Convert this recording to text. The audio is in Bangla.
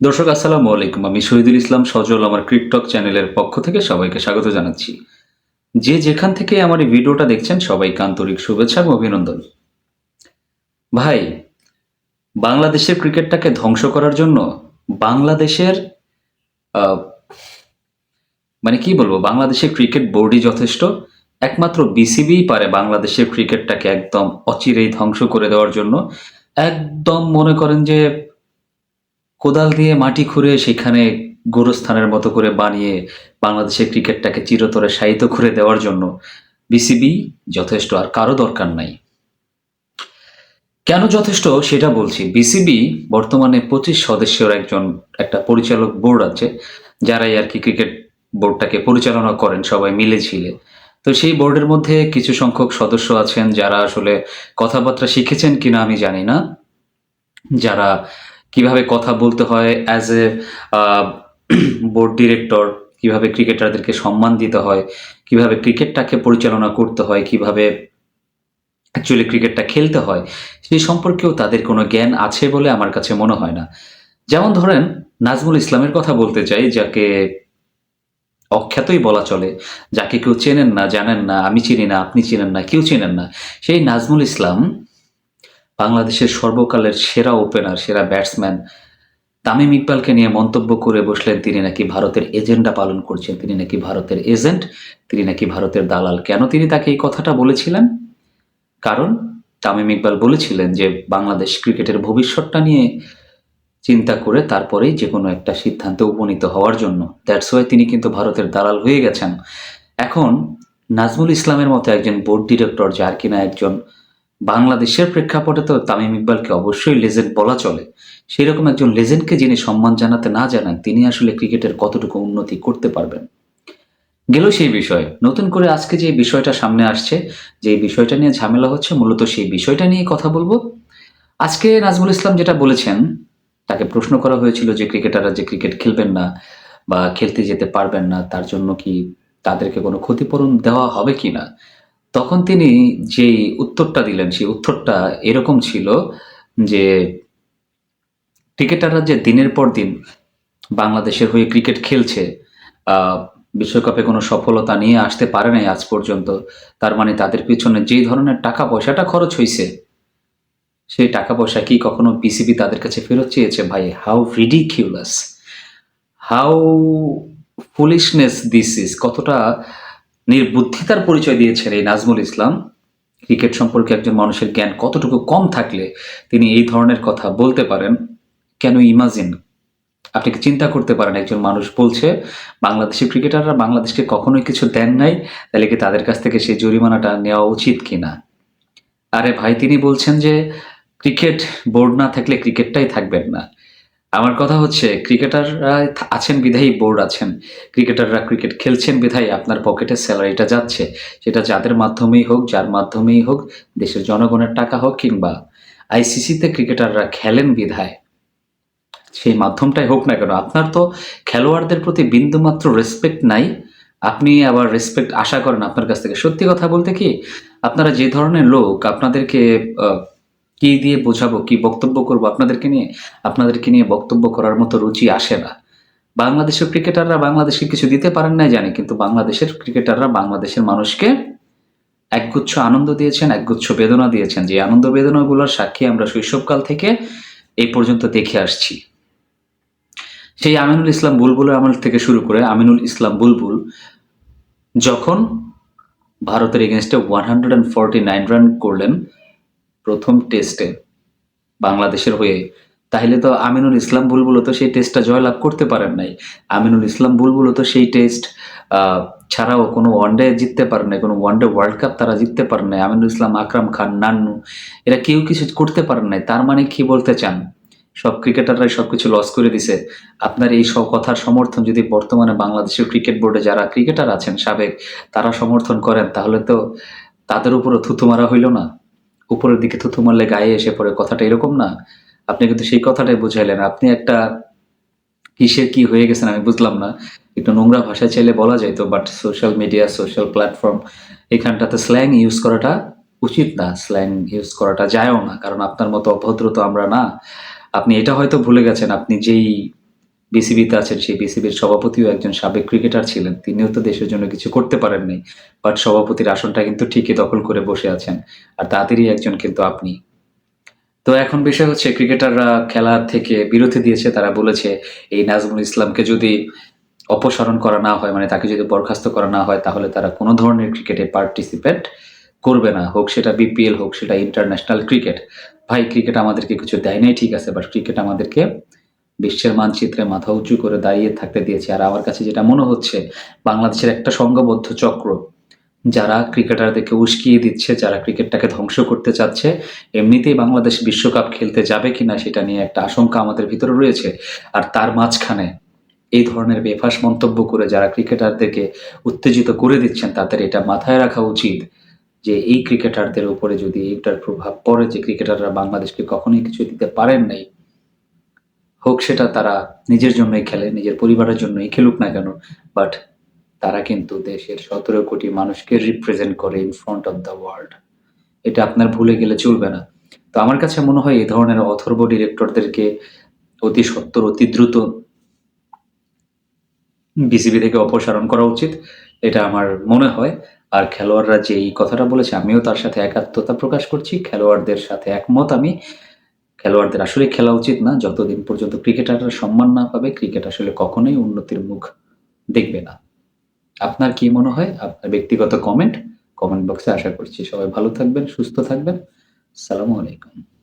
দর্শক আসসালামু আলাইকুম। আমি শহীদুল ইসলাম সজল আমার ক্রিকটক চ্যানেলের পক্ষ থেকে সবাইকে স্বাগত জানাচ্ছি। যে যেখান থেকে আমার এই ভিডিওটা দেখছেন সবাইকে আন্তরিক শুভেচ্ছা এবং অভিনন্দন। ভাই, বাংলাদেশের ক্রিকেটটাকে ধ্বংস করার জন্য বাংলাদেশের আহ, মানে কি বলবো, বাংলাদেশের ক্রিকেট বোর্ডই যথেষ্ট। একমাত্র বিসিবিই পারে বাংলাদেশের ক্রিকেটটাকে একদম অচিরেই ধ্বংস করে দেওয়ার জন্য। একদম মনে করেন যে কোদাল দিয়ে মাটি খুঁড়ে সেখানে গোরস্থানের মতো করে বানিয়ে বাংলাদেশের ক্রিকেটটাকে চিরতরে শায়িত করে দেওয়ার জন্য বিসিবি যথেষ্ট, আর কারো দরকার নাই। কেন যথেষ্ট সেটা বলছি। বিসিবি বর্তমানে 25 সদস্যের একটা পরিচালক বোর্ড আছে, যারাই আর কি ক্রিকেট বোর্ডটাকে পরিচালনা করেন সবাই মিলে ঝিলে। তো সেই বোর্ডের মধ্যে কিছু সংখ্যক সদস্য আছেন যারা আসলে কথাবার্তা শিখেছেন কিনা আমি জানি না, যারা কিভাবে কথা বলতে হয় অ্যাজ এ বোর্ড ডিরেক্টর, কিভাবে ক্রিকেটারদেরকে সম্মান দিতে হয়, কিভাবে ক্রিকেটটাকে পরিচালনা করতে হয়, কিভাবে অ্যাকচুয়ালি ক্রিকেটটা খেলতে হয়, সেই সম্পর্কেও তাদের কোনো জ্ঞান আছে বলে আমার কাছে মনে হয় না। যেমন ধরেন, নাজমুল ইসলামের কথা বলতে চাই, যাকে অখ্যাতই বলা চলে, যাকে কেউ চেনেন না, জানেন না, আমি চিনি না, আপনি চিনেন না, কেউ চেনেন না। সেই নাজমুল ইসলাম বাংলাদেশের সর্বকালের সেরা ওপেনার, সেরা ব্যাটসম্যান তামিম ইকবালকে নিয়ে মন্তব্য করে বসলেন তিনি নাকি ভারতের এজেন্ডা পালন করছেন, তিনি নাকি ভারতের এজেন্ট, তিনি নাকি ভারতের দালাল। কেন তিনি তাকে এই কথাটা বলেছিলেন? কারণ তামিম ইকবাল বলেছিলেন যে বাংলাদেশ ক্রিকেটের ভবিষ্যৎটা নিয়ে চিন্তা করে তারপরেই যে কোনো একটা সিদ্ধান্তে উপনীত হওয়ার জন্য। দ্যাটস ওয়াই তিনি কিন্তু ভারতের দালাল হয়ে গেছেন। এখন নাজমুল ইসলামের মতো একজন বোর্ড ডিরেক্টর, যার কিনা একজন বাংলাদেশের প্রেক্ষাপটে তো তামিম ইকবালকে অবশ্যই লেজেন্ড বলা চলে, সেরকম একজন লেজেন্ডকে যিনি সম্মান জানাতে না জানান, তিনি আসলে ক্রিকেটের কতটুকু উন্নতি করতে পারবেন? গেল সেই বিষয়। নতুন করে আজকে যে বিষয়টা সামনে আসছে, যে বিষয়টা নিয়ে ঝামেলা হচ্ছে, মূলত সেই বিষয়টা নিয়ে কথা বলবো। আজকে নাজমুল ইসলাম যেটা বলেছেন, তাকে প্রশ্ন করা হয়েছিল যে ক্রিকেটাররা যে ক্রিকেট খেলবেন না বা খেলতে যেতে পারবেন না, তার জন্য কি তাদেরকে কোনো ক্ষতিপূরণ দেওয়া হবে কিনা। তখন তিনি যেই উত্তরটা দিলেন, সেই উত্তরটা এরকম ছিল যে ক্রিকেটাররা যে দিনের পর দিন বাংলাদেশের হয়ে ক্রিকেট খেলছে, আহ, বিশ্বকাপে কোনো সফলতা নিয়ে আসতে পারে নাই আজ পর্যন্ত, তার মানে তাদের পিছনে যেই ধরনের টাকা পয়সাটা খরচ হয়েছে, সেই টাকা পয়সা কি কখনো বিসিবি তাদের কাছে ফেরত চেয়েছে? ভাই, how ridiculous, how foolishness this is! কতটা নির্বুদ্ধিতার পরিচয় দিয়েছেন এই নাজমুল ইসলাম। ক্রিকেট সম্পর্কে একজন মানুষের জ্ঞান কতটুকু কম থাকলে তিনি এই ধরনের কথা বলতে পারেন? কেন ইমাজিন, আপনি কি চিন্তা করতে পারেন, একজন মানুষ বলছে বাংলাদেশের ক্রিকেটাররা বাংলাদেশকে কখনোই কিছু দেন নাই, তাহলে কি তাদের কাছ থেকে সেই জরিমানাটা নেওয়া উচিত কিনা? আরে ভাই, তিনি বলছেন যে ক্রিকেট বোর্ড না থাকলে ক্রিকেটটাই থাকবেন না। আমার কথা হচ্ছে, ক্রিকেটাররা আছেন বিধায়ী বোর্ড আছেন, ক্রিকেটাররা ক্রিকেট খেলছেন বিধায় আপনার পকেটে স্যালারিটা যাচ্ছে। সেটা যাদের মাধ্যমেই হোক, যার মাধ্যমেই হোক, দেশের জনগণের টাকা হোক, কিংবা আইসিসিতে ক্রিকেটাররা খেলেন বিধায়, সেই মাধ্যমটাই হোক না কেন, আপনার তো খেলোয়াড়দের প্রতি বিন্দুমাত্র রেসপেক্ট নাই। আপনি আবার রেসপেক্ট আশা করেন আপনার কাছ থেকে। সত্যি কথা বলতে কি, আপনারা যে ধরনের লোক, আপনাদেরকে কি দিয়ে বোঝাবো, কি বক্তব্য করব আপনাদেরকে নিয়ে বক্তব্য করার মতো রুচি আসে না। বাংলাদেশের ক্রিকেটাররা বাংলাদেশকে কিছু দিতে পারেন নাই জানি, কিন্তু বাংলাদেশের ক্রিকেটাররা বাংলাদেশের মানুষকে একগুচ্ছ আনন্দ দিয়েছেন, একগুচ্ছ বেদনা দিয়েছেন, যে আনন্দ বেদনাগুলোর সাক্ষী আমরা শৈশবকাল থেকে এই পর্যন্ত দেখে আসছি। সেই আমিনুল ইসলাম বুলবুলের আমল থেকে শুরু করে আমিনুল ইসলাম বুলবুল যখন ভারতের এগেনস্টে 149 রান করলেন প্রথম টেস্টে বাংলাদেশের হয়ে, তাহলে তো আমিনুল ইসলাম বুলবুলও তো সেই টেস্টটা জয়লাভ করতে পারেন নাই। আমিনুল ইসলাম বুলবুলও তো সেই টেস্ট ছাড়াও কোনো ওয়ানডে জিততে পারেন নাই, কোনো ওয়ানডে ওয়ার্ল্ড কাপ তারা জিততে পারেন নাই। আমিনুল ইসলাম, আকরাম খান, নান্নু, এরা কেউ কিছু করতে পারেন নাই। তার মানে কি বলতে চান? সব ক্রিকেটাররাই সবকিছু লস করে দিছে? আপনার এই সব কথার সমর্থন যদি বর্তমানে বাংলাদেশের ক্রিকেট বোর্ডে যারা ক্রিকেটার আছেন সাবেক, তারা সমর্থন করেন, তাহলে তো তাদের উপরও থুতু মারা হইল না? উপরের দিকে থুতু মারলে গায়ে এসে পড়ে, কথাটা এরকম না? আপনি কিন্তু সেই কথাটাই বুঝাইলেন। আপনি একটা কিসের কি হয়ে গেছেন আমি বুঝলাম না। একটু নোংরা ভাষায় চাইলে বলা যাইতো, but social media, social platform, এখানটাতে স্ল্যাং ইউজ করাটা উচিত না, স্ল্যাং ইউজ করাটা যায়ও না, কারণ আপনার মতো অভদ্র তো আমরা না। আপনি এটা হয়তো ভুলে গেছেন, আপনি যেই বিসিবিতে আছেন, সেই বিসিবির সভাপতিও একজন সাবেক ক্রিকেটার ছিলেন। তিনিও তো দেশের জন্য কিছু করতে পারেন নাই। বাট সভাপতির আসনটা কিন্তু ঠিকই দখল করে বসে আছেন। আর তাদেরই একজন কিন্তু আপনি। তো এখন বিষয় হচ্ছে ক্রিকেটাররা খেলা থেকে বিরতি দিয়েছে। তারা বলেছে এই নাজমুল ইসলামকে যদি অপসারণ করা না হয়, মানে তাকে যদি বরখাস্ত করা না হয়, তাহলে তারা কোন ধরনের ক্রিকেটে পার্টিসিপেট করবে না। হোক সেটা বিপিএল, হোক সেটা ইন্টারন্যাশনাল ক্রিকেট। ভাই ক্রিকেট আমাদেরকে কিছু দেয় নাই ঠিক আছে, বাট ক্রিকেট আমাদেরকে বিশ্বের মানচিত্রে মাথা উঁচু করে দাঁড়িয়ে থাকতে দিয়েছে। আর আমার কাছে যেটা মনে হচ্ছে, বাংলাদেশের একটা সংঘবদ্ধ চক্র যারা ক্রিকেটারদেরকে উস্কিয়ে দিচ্ছে, যারা ক্রিকেটটাকে ধ্বংস করতে চাচ্ছে। এমনিতেই বাংলাদেশ বিশ্বকাপ খেলতে যাবে কিনা সেটা নিয়ে একটা আশঙ্কা আমাদের ভিতরে রয়েছে। আর তার মাঝখানে এই ধরনের বেফাঁস মন্তব্য করে যারা ক্রিকেটারদেরকে উত্তেজিত করে দিচ্ছেন, তাদের এটা মাথায় রাখা উচিত যে এই ক্রিকেটারদের উপরে যদি এটার প্রভাব পড়ে যে ক্রিকেটাররা বাংলাদেশকে কখনোই কিছু দিতে পারেন নাই, হোক সেটা তারা নিজের জন্যই খেলে, নিজের পরিবারের জন্যই খেলুক না কেন, বাট তারা কিন্তু দেশের ১৭ কোটি মানুষকে রিপ্রেজেন্ট করে in front of the world. এটা আপনার ভুলে গেলে চলবে না। তো আমার কাছে মনে হয় এই ধরনের অথর্ব ডিরেক্টরদেরকে অতি সত্বর, অতি দ্রুত বিসিবি থেকে অপসারণ করা উচিত। এটা আমার মনে হয়। আর খেলোয়াড়রা যে এই কথাটা বলেছে, আমিও তার সাথে একাত্মতা প্রকাশ করছি। খেলোয়াড়দের সাথে একমত আমি। খেলোয়াড়দের আসলেই খেলা উচিত না। যতদিন পর্যন্ত ক্রিকেটাররা সম্মান না পাবে, ক্রিকেট আসলে কখনোই উন্নতির মুখ দেখবে না। আপনার কি মনে হয়? আপনার ব্যক্তিগত কমেন্ট বক্সে আশা করছি। সবাই ভালো থাকবেন, সুস্থ থাকবেন। আসসালামু আলাইকুম।